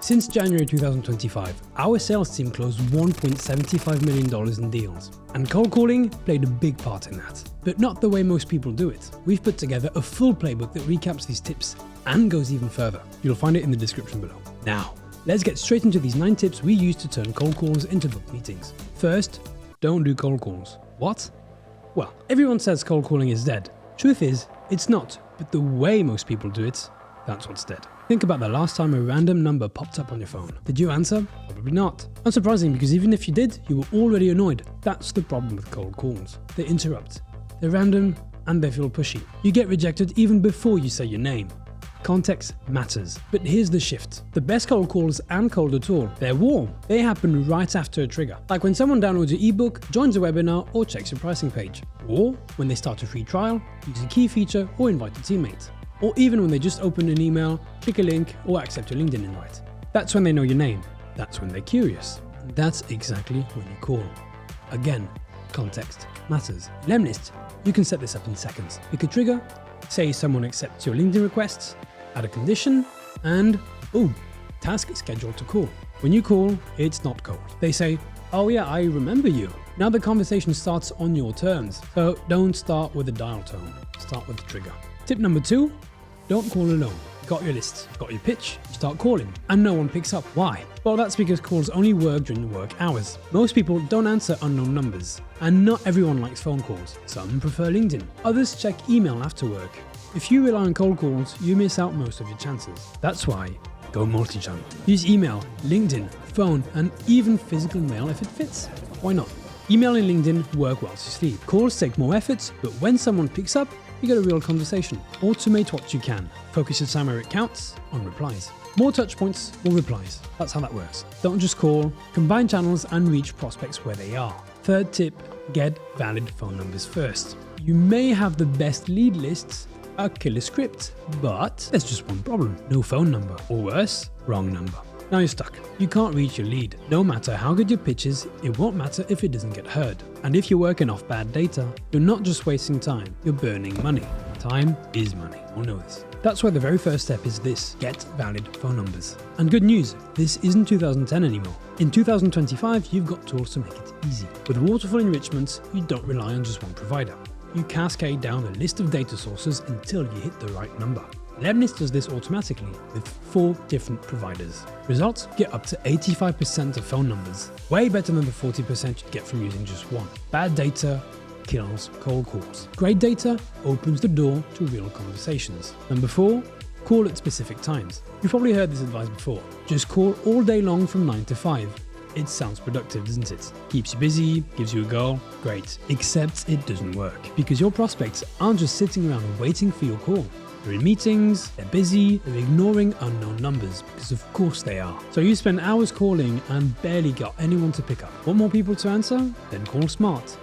Since January 2025, our sales team closed $1.75 million in deals. And cold calling played a big part in that. But not the way most people do it. We've put together a full playbook that recaps these tips and goes even further. You'll find it in the description below. Now, let's get straight into these 9 tips we use to turn cold calls into booked meetings. First, don't do cold calls. What? Well, everyone says cold calling is dead. Truth is, it's not, but the way most people do it, that's what's dead. Think about the last time a random number popped up on your phone. Did you answer? Probably not. Unsurprising, because even if you did, you were already annoyed. That's the problem with cold calls. They interrupt. They're random and they feel pushy. You get rejected even before you say your name. Context matters. But here's the shift. The best cold calls aren't cold at all. They're warm. They happen right after a trigger. Like when someone downloads your ebook, joins a webinar, or checks your pricing page. Or when they start a free trial, use a key feature, or invite a teammate. Or even when they just open an email, click a link, or accept your LinkedIn invite. That's when they know your name. That's when they're curious. And that's exactly when you call. Again, context matters. In Lemlist, you can set this up in seconds. Pick a trigger, say someone accepts your LinkedIn requests, add a condition, and boom, task scheduled to call. When you call, it's not cold. They say, oh yeah, I remember you. Now the conversation starts on your terms. So don't start with a dial tone, start with the trigger. Tip number 2, don't call alone. Got your list, got your pitch, you start calling, and no one picks up. Why? Well, that's because calls only work during work hours. Most people don't answer unknown numbers, and not everyone likes phone calls. Some prefer LinkedIn, others check email after work. If you rely on cold calls, you miss out most of your chances. That's why, go multi-channel. Use email, LinkedIn, phone, and even physical mail if it fits. Why not? Email and LinkedIn work whilst you sleep. Calls take more effort, but when someone picks up, you get a real conversation. Automate what you can. Focus your time where it counts, on replies. More touch points, more replies. That's how that works. Don't just call, combine channels and reach prospects where they are. Third tip, get valid phone numbers first. You may have the best lead lists, a killer script, but there's just one problem. No phone number, or worse, wrong number. Now you're stuck. You can't reach your lead. No matter how good your pitch is, it won't matter if it doesn't get heard. And if you're working off bad data, you're not just wasting time, you're burning money. Time is money. All know this. That's why the very first step is this: get valid phone numbers. And good news, this isn't 2010 anymore. In 2025, you've got tools to make it easy. With waterfall enrichments, you don't rely on just one provider. You cascade down a list of data sources until you hit the right number. Lemlist does this automatically with 4 different providers. Results, get up to 85% of phone numbers. Way better than the 40% you'd get from using just one. Bad data kills cold calls. Great data opens the door to real conversations. Number 4, call at specific times. You've probably heard this advice before. Just call all day long from 9 to 5. It sounds productive, doesn't it? Keeps you busy, gives you a goal. Great. Except it doesn't work. Because your prospects aren't just sitting around waiting for your call. They're in meetings, they're busy, they're ignoring unknown numbers, because of course they are. So you spend hours calling and barely got anyone to pick up. Want more people to answer? Then call smart,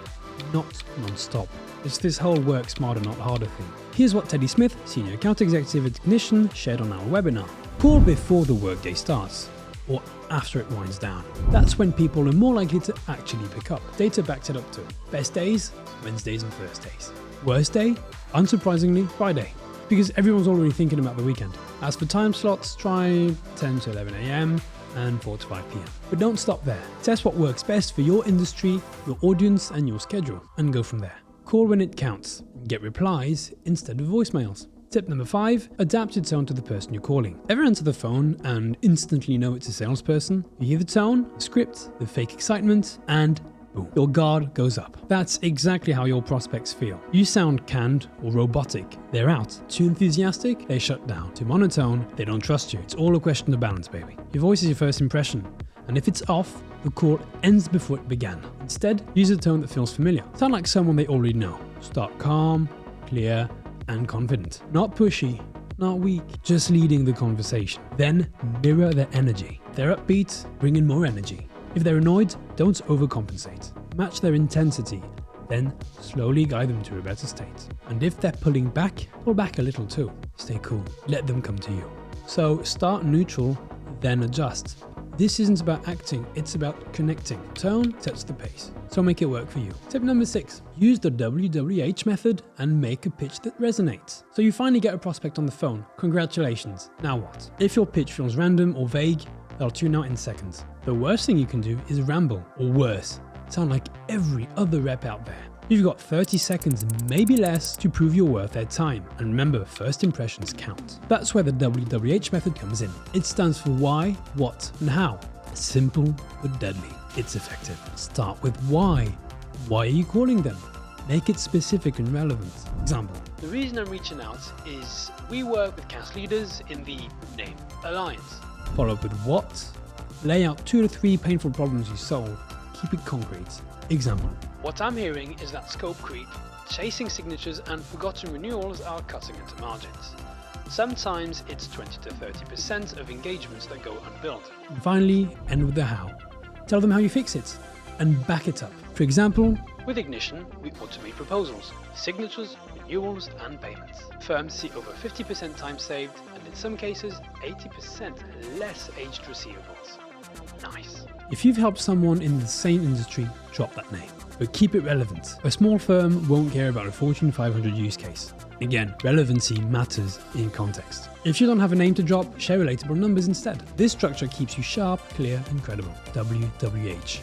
not non-stop. It's this whole work smarter, not harder thing. Here's what Teddy Smith, Senior Account Executive at Ignition, shared on our webinar. Call before the workday starts, or after it winds down. That's when people are more likely to actually pick up. Data backs it up too. Best days, Wednesdays and Thursdays. Worst day, unsurprisingly, Friday, because everyone's already thinking about the weekend. As for time slots, try 10 to 11 a.m. and 4 to 5 p.m. But don't stop there. Test what works best for your industry, your audience, and your schedule, and go from there. Call when it counts. Get replies instead of voicemails. Tip number 5, adapt your tone to the person you're calling. Ever answer the phone and instantly know it's a salesperson? You hear the tone, the script, the fake excitement, and boom, your guard goes up. That's exactly how your prospects feel. You sound canned or robotic, they're out. Too enthusiastic, they shut down. Too monotone, they don't trust you. It's all a question of balance, baby. Your voice is your first impression, and if it's off, the call ends before it began. Instead, use a tone that feels familiar. Sound like someone they already know. Start calm, clear, and confident. Not pushy, not weak, just leading the conversation. Then mirror their energy. If they're upbeat, bring in more energy. If they're annoyed, don't overcompensate. Match their intensity, then slowly guide them to a better state. And if they're pulling back, pull back a little too. Stay cool, let them come to you. So start neutral, then adjust. This isn't about acting, it's about connecting. Tone sets the pace, so make it work for you. Tip number 6, use the WWH method and make a pitch that resonates. So you finally get a prospect on the phone, congratulations, now what? If your pitch feels random or vague, they'll tune out in seconds. The worst thing you can do is ramble, or worse, sound like every other rep out there. You've got 30 seconds, maybe less, to prove you're worth their time. And remember, first impressions count. That's where the WWH method comes in. It stands for why, what, and how. Simple but deadly. It's effective. Start with why. Why are you calling them? Make it specific and relevant. Example. The reason I'm reaching out is we work with CAS leaders in the name Alliance. Follow up with what? Lay out 2 to 3 painful problems you solve. Keep it concrete. Example. What I'm hearing is that scope creep, chasing signatures and forgotten renewals are cutting into margins. Sometimes it's 20 to 30% of engagements that go unbilled. And finally, end with the how. Tell them how you fix it and back it up. For example, with Ignition, we automate proposals, signatures, renewals and payments. Firms see over 50% time saved and in some cases 80% less aged receivables. Nice. If you've helped someone in the same industry, drop that name, but keep it relevant. A small firm won't care about a Fortune 500 use case. Again, relevancy matters in context. If you don't have a name to drop, share relatable numbers instead. This structure keeps you sharp, clear, and credible. WWH.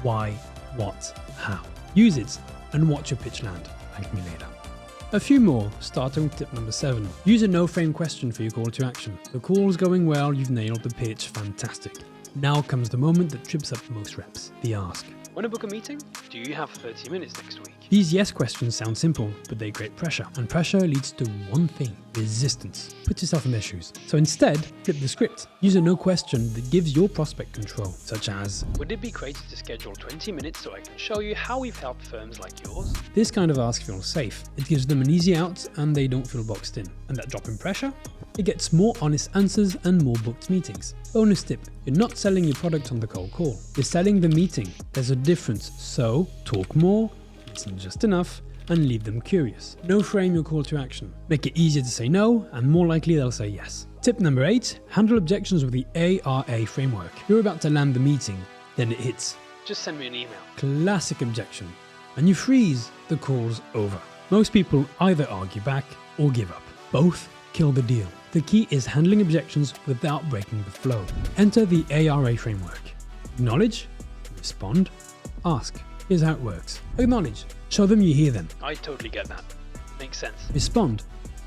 Why, what, how. Use it and watch your pitch land. Thank me later. A few more, starting with tip number 7. Use a no-frame question for your call to action. The call's going well, you've nailed the pitch, fantastic. Now comes the moment that trips up most reps, the ask. Want to book a meeting? Do you have 30 minutes next week? These yes questions sound simple, but they create pressure. And pressure leads to one thing, resistance. Put yourself in their shoes. So instead, flip the script. Use a no question that gives your prospect control, such as, would it be great to schedule 20 minutes so I can show you how we've helped firms like yours? This kind of ask feels safe. It gives them an easy out and they don't feel boxed in. And that drop in pressure? It gets more honest answers and more booked meetings. Bonus tip, you're not selling your product on the cold call. You're selling the meeting. There's a difference, so talk more, listen just enough, and leave them curious. No frame your call to action. Make it easier to say no, and more likely they'll say yes. Tip number 8, handle objections with the ARRA framework. You're about to land the meeting, then it hits. Just send me an email. Classic objection. And you freeze, the call's over. Most people either argue back or give up. Both kill the deal. The key is handling objections without breaking the flow. Enter the ARRA framework. Acknowledge, respond, ask. Here's how it works. Acknowledge. Show them you hear them. I totally get that. Makes sense. Respond.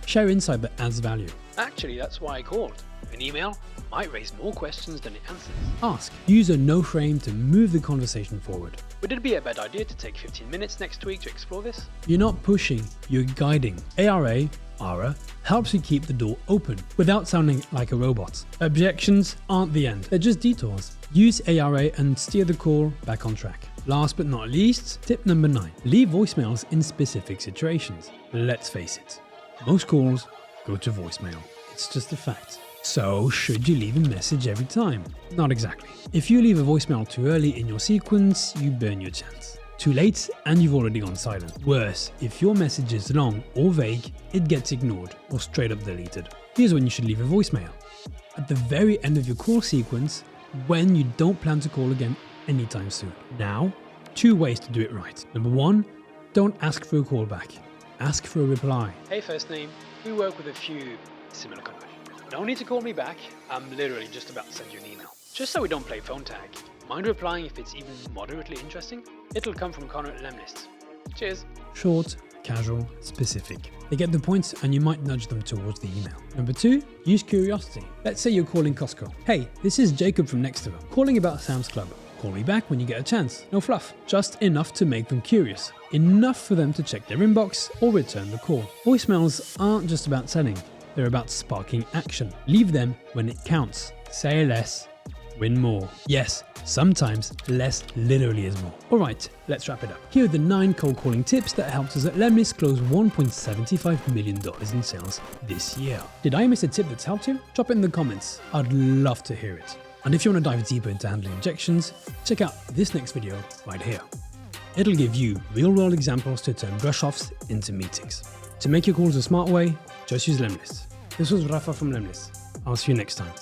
Share insight that adds value. Actually, that's why I called. An email might raise more questions than it answers. Ask. Use a no frame to move the conversation forward. Would it be a bad idea to take 15 minutes next week to explore this? You're not pushing, you're guiding. ARRA helps you keep the door open without sounding like a robot. Objections aren't the end, they're just detours. Use ARRA and steer the call back on track. Last but not least, tip number 9. Leave voicemails in specific situations. Let's face it, most calls go to voicemail. It's just a fact. So, should you leave a message every time? Not exactly. If you leave a voicemail too early in your sequence, you burn your chance. Too late and you've already gone silent. Worse, if your message is long or vague, it gets ignored or straight up deleted. Here's when you should leave a voicemail. At the very end of your call sequence, when you don't plan to call again anytime soon. Now, 2 ways to do it right. Number 1, don't ask for a call back. Ask for a reply. Hey first name, we work with a few similar companies. No need to call me back, I'm literally just about to send you an email. Just so we don't play phone tag. Mind replying if it's even moderately interesting? It'll come from Connor at Lemlist. Cheers. Short, casual, specific. They get the point and you might nudge them towards the email. Number 2, use curiosity. Let's say you're calling Costco. Hey, this is Jacob from next door, calling about Sam's Club. Call me back when you get a chance. No fluff. Just enough to make them curious. Enough for them to check their inbox or return the call. Voicemails aren't just about selling. They're about sparking action. Leave them when it counts. Say less, win more. Yes, sometimes less literally is more. Alright, let's wrap it up. Here are the 9 cold calling tips that helped us at Lemlist close $1.75 million in sales this year. Did I miss a tip that's helped you? Drop it in the comments. I'd love to hear it. And if you want to dive deeper into handling objections, check out this next video right here. It'll give you real-world examples to turn brush-offs into meetings. To make your calls a smart way, just use Lemlist. This was Rafa from Lemlist. I'll see you next time.